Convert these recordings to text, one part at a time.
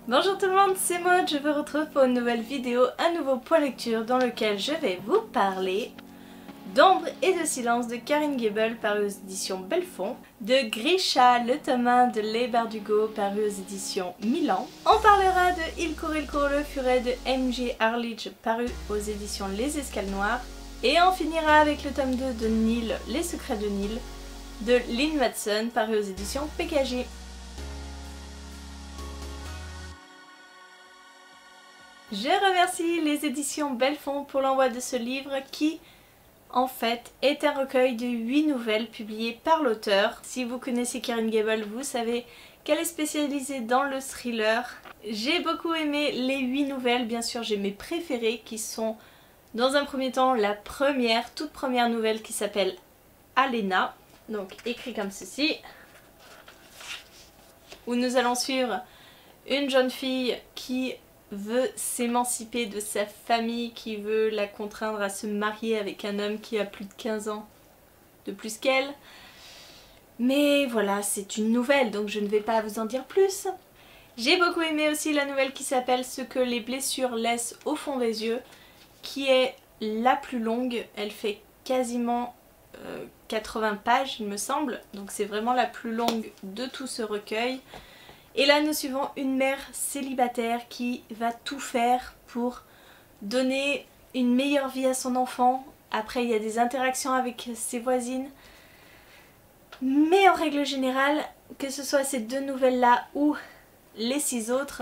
Bonjour tout le monde, c'est Maud, je vous retrouve pour une nouvelle vidéo, un nouveau point lecture dans lequel je vais vous parler d'Ombre et de silence de Karine Gable paru aux éditions Belfond, de Grisha, le tome 1 de Leigh Bardugo paru aux éditions Milan. On parlera de Il court le furet de M.J. Arledge paru aux éditions Les Escales Noires. Et on finira avec le tome 2 de Nil, Les Secrets de Nil de Lynn Matson paru aux éditions PKJ. Je remercie les éditions Belfond pour l'envoi de ce livre qui, en fait, est un recueil de 8 nouvelles publiées par l'auteur. Si vous connaissez Karine Gable, vous savez qu'elle est spécialisée dans le thriller. J'ai beaucoup aimé les 8 nouvelles, bien sûr j'ai mes préférées qui sont dans un premier temps la toute première nouvelle qui s'appelle Alena, donc écrit comme ceci, où nous allons suivre une jeune fille qui veut s'émanciper de sa famille, qui veut la contraindre à se marier avec un homme qui a plus de 15 ans de plus qu'elle. Mais voilà, c'est une nouvelle, donc je ne vais pas vous en dire plus. J'ai beaucoup aimé aussi la nouvelle qui s'appelle Ce que les blessures laissent au fond des yeux, qui est la plus longue. Elle fait quasiment 80 pages, il me semble, donc c'est vraiment la plus longue de tout ce recueil. Et là nous suivons une mère célibataire qui va tout faire pour donner une meilleure vie à son enfant. Après il y a des interactions avec ses voisines. Mais en règle générale, que ce soit ces deux nouvelles là ou les 6 autres,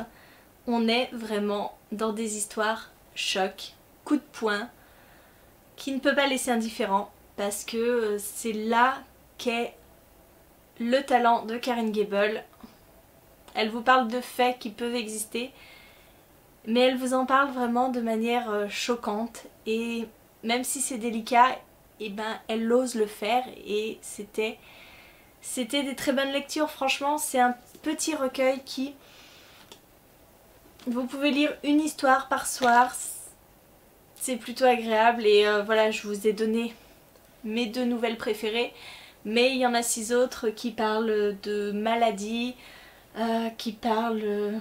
on est vraiment dans des histoires choc, coup de poing, qui ne peut pas laisser indifférent parce que c'est là qu'est le talent de Karine Gable. Elle vous parle de faits qui peuvent exister, mais elle vous en parle vraiment de manière choquante. Et même si c'est délicat, eh ben, elle ose le faire et c'était des très bonnes lectures. Franchement, c'est un petit recueil qui... Vous pouvez lire une histoire par soir, c'est plutôt agréable. Et voilà, je vous ai donné mes 2 nouvelles préférées, mais il y en a 6 autres qui parlent de maladies, qui parle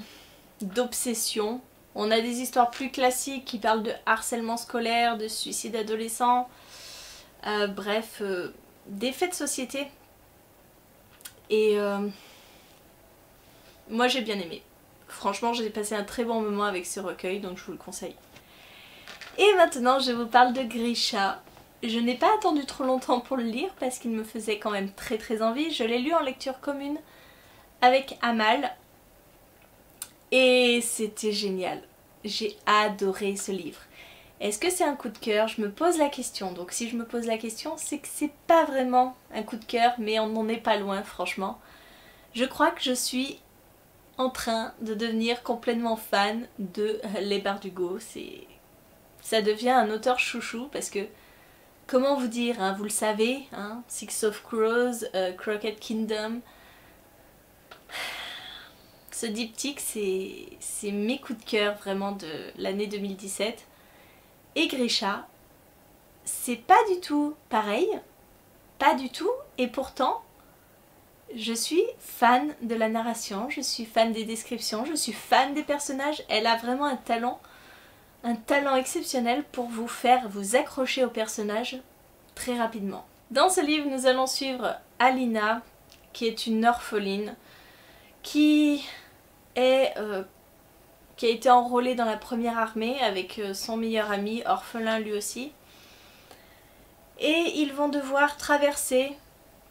d'obsession. On a des histoires plus classiques qui parlent de harcèlement scolaire, de suicide adolescent, bref, des faits de société. Et moi j'ai bien aimé. Franchement j'ai passé un très bon moment avec ce recueil, donc je vous le conseille. Et maintenant je vous parle de Grisha. Je n'ai pas attendu trop longtemps pour le lire parce qu'il me faisait quand même très envie. Je l'ai lu en lecture commune avec Amal et c'était génial. J'ai adoré ce livre. Est-ce que c'est un coup de cœur? Je me pose la question. Donc si je me pose la question, c'est que c'est pas vraiment un coup de cœur, mais on n'en est pas loin franchement. Je crois que je suis en train de devenir complètement fan de Leigh Bardugo. Ça devient un auteur chouchou parce que, comment vous dire, hein, vous le savez, hein, Six of Crows, Crooked Kingdom... Ce diptyque, c'est mes coups de cœur vraiment de l'année 2017. Et Grisha, c'est pas du tout pareil, pas du tout, et pourtant, je suis fan de la narration, je suis fan des descriptions, je suis fan des personnages. Elle a vraiment un talent exceptionnel pour vous faire vous accrocher aux personnages très rapidement. Dans ce livre, nous allons suivre Alina, qui est une orpheline, qui a été enrôlée dans la première armée avec son meilleur ami, orphelin lui aussi. Et ils vont devoir traverser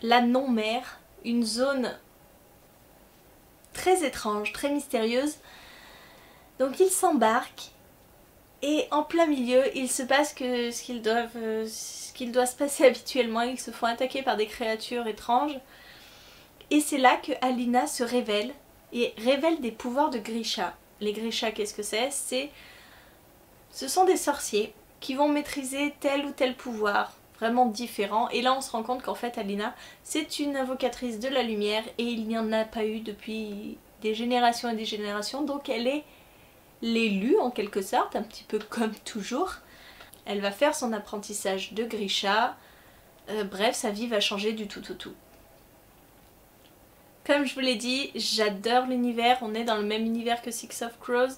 la non-mer, une zone très étrange, très mystérieuse. Donc ils s'embarquent et en plein milieu, il se passe ce qu'il doit se passer habituellement. Ils se font attaquer par des créatures étranges. Et c'est là que Alina se révèle et révèle des pouvoirs de Grisha. Les Grisha, qu'est-ce que c'est? Ce sont des sorciers qui vont maîtriser tel ou tel pouvoir, vraiment différent. Et là on se rend compte qu'en fait Alina, c'est une invocatrice de la lumière et il n'y en a pas eu depuis des générations et des générations. Donc elle est l'élue en quelque sorte, un petit peu comme toujours. Elle va faire son apprentissage de Grisha. Bref, sa vie va changer du tout au tout. Comme je vous l'ai dit, j'adore l'univers, on est dans le même univers que Six of Crows.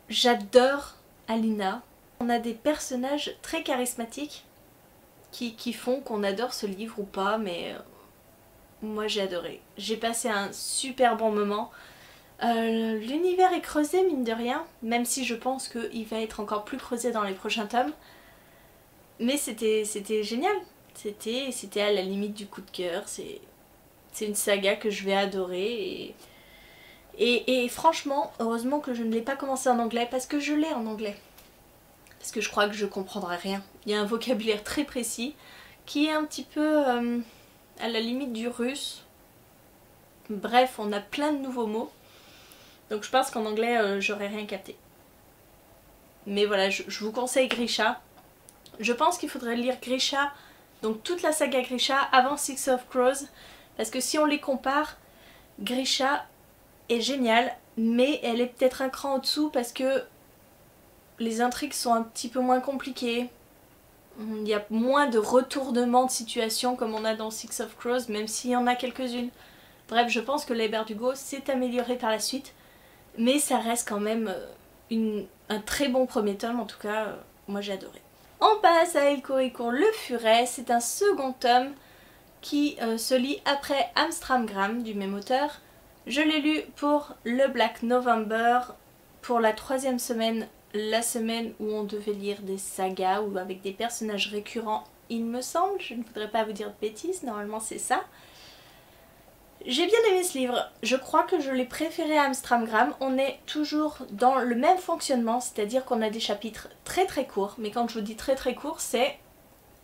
J'adore Alina. On a des personnages très charismatiques qui font qu'on adore ce livre ou pas, mais moi j'ai adoré. J'ai passé un super bon moment. L'univers est creusé mine de rien, même si je pense qu'il va être encore plus creusé dans les prochains tomes. Mais c'était génial. C'était à la limite du coup de cœur. C'est une saga que je vais adorer et franchement, heureusement que je ne l'ai pas commencé en anglais parce que je l'ai en anglais. Parce que je crois que je comprendrai rien. Il y a un vocabulaire très précis qui est un petit peu à la limite du russe. Bref, on a plein de nouveaux mots. Donc je pense qu'en anglais, j'aurais rien capté. Mais voilà, je vous conseille Grisha. Je pense qu'il faudrait lire Grisha, donc toute la saga Grisha, avant Six of Crows. Parce que si on les compare, Grisha est géniale, mais elle est peut-être un cran au-dessous parce que les intrigues sont un petit peu moins compliquées. Il y a moins de retournements de situation comme on a dans Six of Crows, même s'il y en a quelques-unes. Bref, je pense que Les Berdugo s'est amélioré par la suite, mais ça reste quand même un très bon premier tome, en tout cas, moi j'ai adoré. On passe à El Coricon le Furet, c'est un second tome qui se lit après Amstramgram du même auteur. Je l'ai lu pour le Black November, pour la 3e semaine, la semaine où on devait lire des sagas ou avec des personnages récurrents, il me semble. Je ne voudrais pas vous dire de bêtises, normalement c'est ça. J'ai bien aimé ce livre, je crois que je l'ai préféré à Amstramgram. On est toujours dans le même fonctionnement, c'est-à-dire qu'on a des chapitres très très courts, mais quand je vous dis très très court, c'est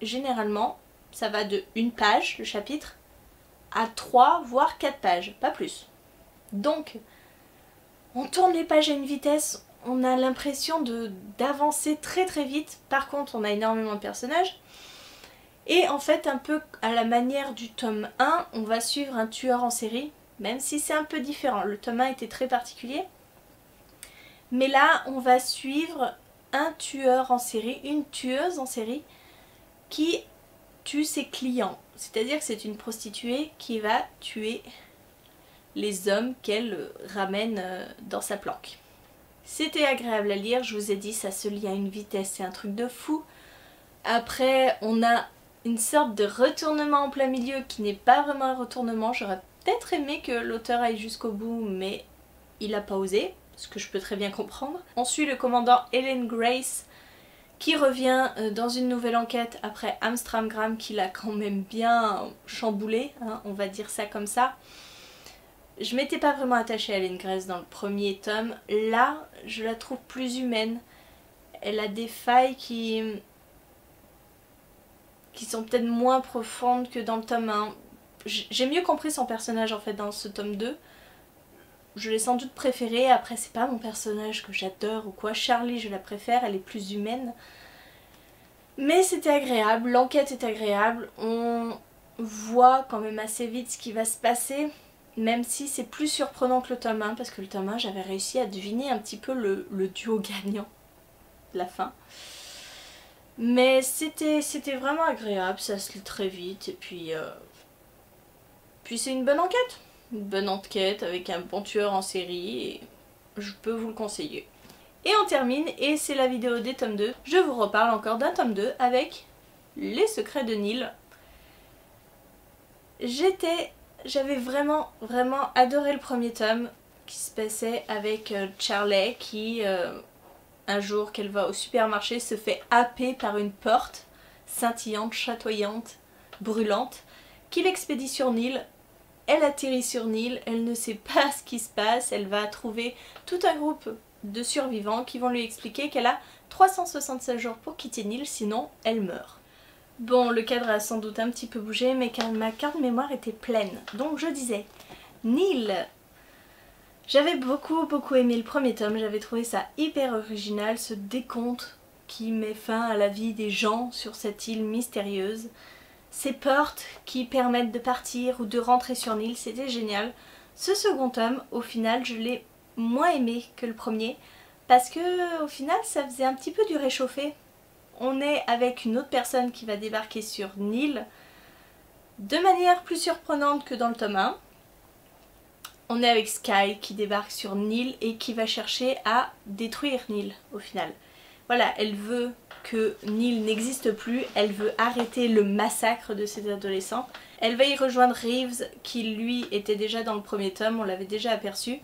généralement, ça va de 1 page le chapitre à 3 voire 4 pages, pas plus. Donc, on tourne les pages à une vitesse, on a l'impression d'avancer très très vite, par contre on a énormément de personnages. Et en fait, un peu à la manière du tome 1, on va suivre un tueur en série, même si c'est un peu différent. Le tome 1 était très particulier. Mais là, on va suivre un tueur en série, une tueuse en série, qui tue ses clients. C'est-à-dire que c'est une prostituée qui va tuer les hommes qu'elle ramène dans sa planque. C'était agréable à lire, je vous ai dit, ça se lit à une vitesse, c'est un truc de fou. Après, on a une sorte de retournement en plein milieu qui n'est pas vraiment un retournement. J'aurais peut-être aimé que l'auteur aille jusqu'au bout, mais il n'a pas osé, ce que je peux très bien comprendre. On suit le commandant Helen Grace qui revient dans une nouvelle enquête après Amstramgram qui l'a quand même bien chamboulé, hein, on va dire ça comme ça. Je m'étais pas vraiment attachée à Helen Grace dans le premier tome. Là, je la trouve plus humaine. Elle a des failles qui sont peut-être moins profondes que dans le tome 1. J'ai mieux compris son personnage en fait dans ce tome 2. Je l'ai sans doute préférée, après c'est pas mon personnage que j'adore ou quoi. Charlie je la préfère, elle est plus humaine. Mais c'était agréable, l'enquête est agréable, on voit quand même assez vite ce qui va se passer. Même si c'est plus surprenant que le tome 1, parce que le tome 1 j'avais réussi à deviner un petit peu le duo gagnant de la fin. Mais c'était vraiment agréable, ça se lit très vite et puis c'est une bonne enquête. Une bonne enquête avec un bon tueur en série et je peux vous le conseiller. Et on termine, et c'est la vidéo des tomes 2. Je vous reparle encore d'un tome 2 avec Les Secrets de Neil. J'avais vraiment adoré le premier tome qui se passait avec Charlie qui... un jour qu'elle va au supermarché, se fait happer par une porte scintillante, chatoyante, brûlante, qui l'expédie sur Neil. Elle atterrit sur Neil, elle ne sait pas ce qui se passe, elle va trouver tout un groupe de survivants qui vont lui expliquer qu'elle a 365 jours pour quitter Neil, sinon elle meurt. Bon, le cadre a sans doute un petit peu bougé, mais ma carte mémoire était pleine. Donc je disais, Neil... J'avais beaucoup aimé le premier tome, j'avais trouvé ça hyper original, ce décompte qui met fin à la vie des gens sur cette île mystérieuse. Ces portes qui permettent de partir ou de rentrer sur Neil, c'était génial. Ce second tome, au final, je l'ai moins aimé que le premier, parce que au final, ça faisait un petit peu du réchauffé. On est avec une autre personne qui va débarquer sur Neil, de manière plus surprenante que dans le tome 1. on est avec Sky qui débarque sur Neil et qui va chercher à détruire Neil au final. Voilà, elle veut que Neil n'existe plus, elle veut arrêter le massacre de ces adolescents. Elle va y rejoindre Reeves qui lui était déjà dans le premier tome, on l'avait déjà aperçu.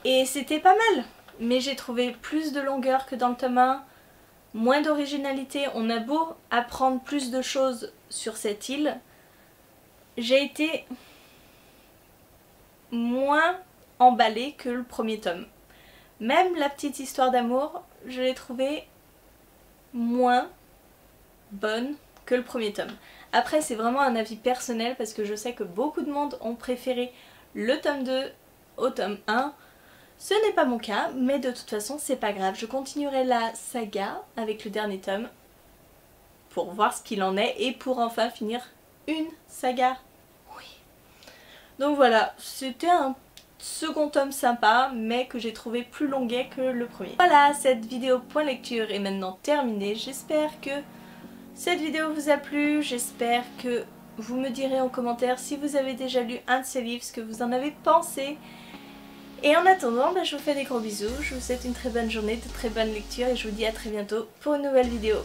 Et c'était pas mal, mais j'ai trouvé plus de longueur que dans le tome 1, moins d'originalité. On a beau apprendre plus de choses sur cette île, j'ai été moins emballée que le premier tome. Même la petite histoire d'amour, je l'ai trouvée moins bonne que le premier tome. Après c'est vraiment un avis personnel parce que je sais que beaucoup de monde ont préféré le tome 2 au tome 1. Ce n'est pas mon cas, mais de toute façon c'est pas grave. Je continuerai la saga avec le dernier tome pour voir ce qu'il en est et pour enfin finir une saga. Oui. Donc voilà, c'était un second tome sympa, mais que j'ai trouvé plus longuet que le premier. Voilà, cette vidéo point lecture est maintenant terminée. J'espère que cette vidéo vous a plu. J'espère que vous me direz en commentaire si vous avez déjà lu un de ces livres, ce que vous en avez pensé. Et en attendant, je vous fais des gros bisous. Je vous souhaite une très bonne journée, de très bonnes lectures et je vous dis à très bientôt pour une nouvelle vidéo.